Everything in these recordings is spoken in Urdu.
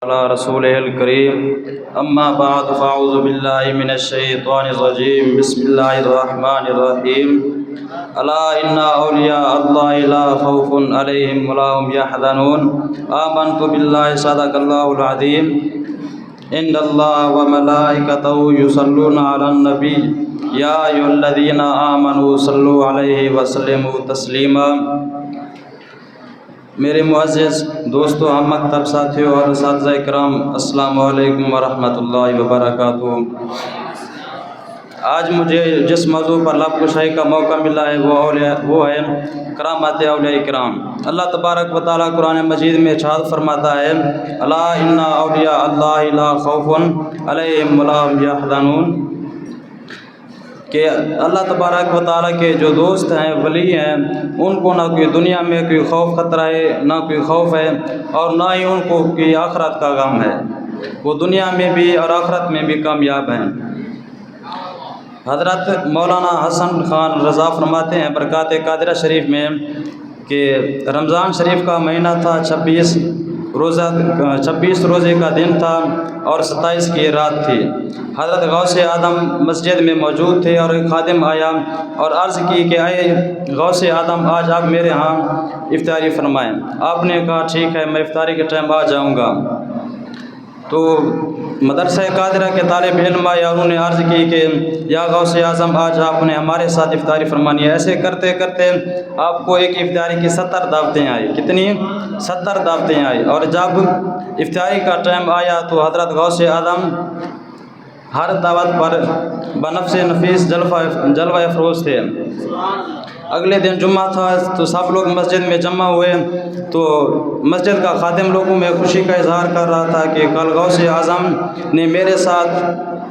على رسوله الكريم أما بعد فأعوذ بالله من الشيطان الرجيم بسم الله الرحمن الرحيم ألا إن أولياء الله لا خوف عليهم ولا هم يحزنون آمنت بالله صدق الله العظيم إن الله وملائكته يصلون على النبي يا أيها الذين آمنوا صلوا عليه وسلموا تسليما۔ میرے معزز دوستو، ہم مکتب ساتھیوں اور اساتذہ اکرام، السلام علیکم ورحمۃ اللہ وبرکاتہ۔ آج مجھے جس موضوع پر لب کشائی کا موقع ملا ہے وہ ہے کرامات اولیاء کرام۔ اللہ تبارک و تعالیٰ قرآن مجید میں ارشاد فرماتا ہے الا ان اولیاء اللہ لا خوف علیہم ولا هم یحزنون، کہ اللہ تبارک و تعالیٰ کے جو دوست ہیں، ولی ہیں، ان کو نہ کوئی دنیا میں کوئی خوف خطرہ ہے، نہ کوئی خوف ہے، اور نہ ہی ان کو کوئی آخرت کا غم ہے۔ وہ دنیا میں بھی اور آخرت میں بھی کامیاب ہیں۔ حضرت مولانا حسن خان رضا فرماتے ہیں برکات قادرہ شریف میں کہ رمضان شریف کا مہینہ تھا، 26 روزے کا دن تھا اور 27 کی رات تھی۔ حضرت غوث اعظم مسجد میں موجود تھے اور ایک خادم آیا اور عرض کی کہ اے غوث اعظم، آج آپ میرے ہاں افطاری فرمائیں۔ آپ نے کہا ٹھیک ہے، میں افطاری کے ٹائم آ جاؤں گا۔ تو مدرسہ قادرہ کے طالب علم آئے اور انہوں نے عرض کی کہ یا غوث اعظم، آج آپ نے ہمارے ساتھ افطاری فرمانی ہے۔ ایسے کرتے کرتے آپ کو ایک افطاری کی 70 دعوتیں آئی۔ کتنی؟ 70 دعوتیں آئی۔ اور جب افطاری کا ٹائم آیا تو حضرت غوث اعظم ہر دعوت پر بنفس نفیس جلوہ افروز تھے۔ اگلے دن جمعہ تھا تو سب لوگ مسجد میں جمع ہوئے، تو مسجد کا خادم لوگوں میں خوشی کا اظہار کر رہا تھا کہ کل غوث اعظم نے میرے ساتھ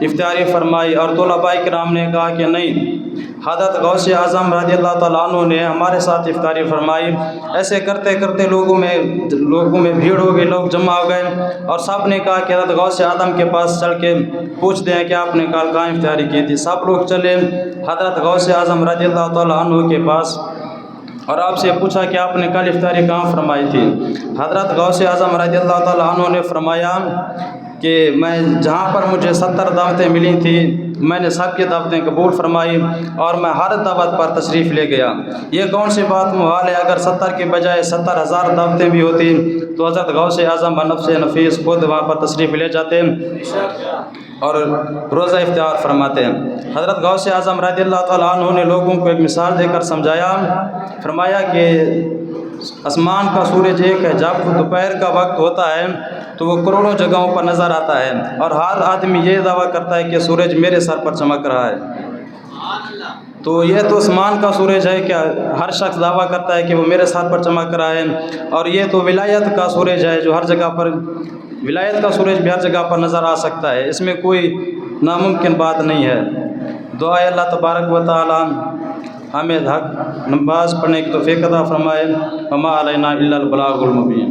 افطاری فرمائی، اور طلباء کرام نے کہا کہ نہیں، حضرت غوث اعظم رضی اللہ تعالیٰ عنہ نے ہمارے ساتھ افطاری فرمائی۔ ایسے کرتے کرتے لوگوں میں بھیڑ ہو گئی، لوگ جمع ہو گئے، اور سب نے کہا کہ حضرت غوث اعظم کے پاس چل کے پوچھتے ہیں کہ آپ نے کل کہاں افطاری کی تھی۔ سب لوگ چلے حضرت غوث اعظم رضی اللہ تعالیٰ عنہ کے پاس اور آپ سے پوچھا کہ آپ نے کل افطاری کہاں فرمائی تھی۔ حضرت غوث اعظم رضی اللہ تعالیٰ عنہ نے فرمایا کہ میں جہاں پر مجھے 70 دعوتیں ملی تھیں، میں نے سب کی دعوتیں قبول فرمائی اور میں ہر دعوت پر تشریف لے گیا۔ یہ کون سی بات محال ہے؟ اگر 70 کے بجائے 70,000 دعوتیں بھی ہوتی تو حضرت غوث اعظم بنفس نفیس خود وہاں پر تشریف لے جاتے اور روزہ افطار فرماتے ہیں۔ حضرت غوث اعظم رضی اللہ تعالیٰ عنہ نے لوگوں کو ایک مثال دے کر سمجھایا، فرمایا کہ آسمان کا سورج ایک ہے، جب دوپہر کا وقت ہوتا ہے تو وہ کروڑوں جگہوں پر نظر آتا ہے، اور ہر آدمی یہ دعویٰ کرتا ہے کہ سورج میرے سر پر چمک رہا ہے۔ تو یہ تو آسمان کا سورج ہے کہ ہر شخص دعویٰ کرتا ہے کہ وہ میرے سر پر چمک رہا ہے، اور یہ تو ولایت کا سورج ہے جو ہر جگہ پر، ولایت کا سورج بھی ہر جگہ پر نظر آ سکتا ہے، اس میں کوئی ناممکن بات نہیں ہے۔ دعا ہے اللہ تبارک و تعالیٰ ہمیں حق نماز پڑھنے کی توفیق عطا فرمائے۔ وما علینا الا البلاغ المبین۔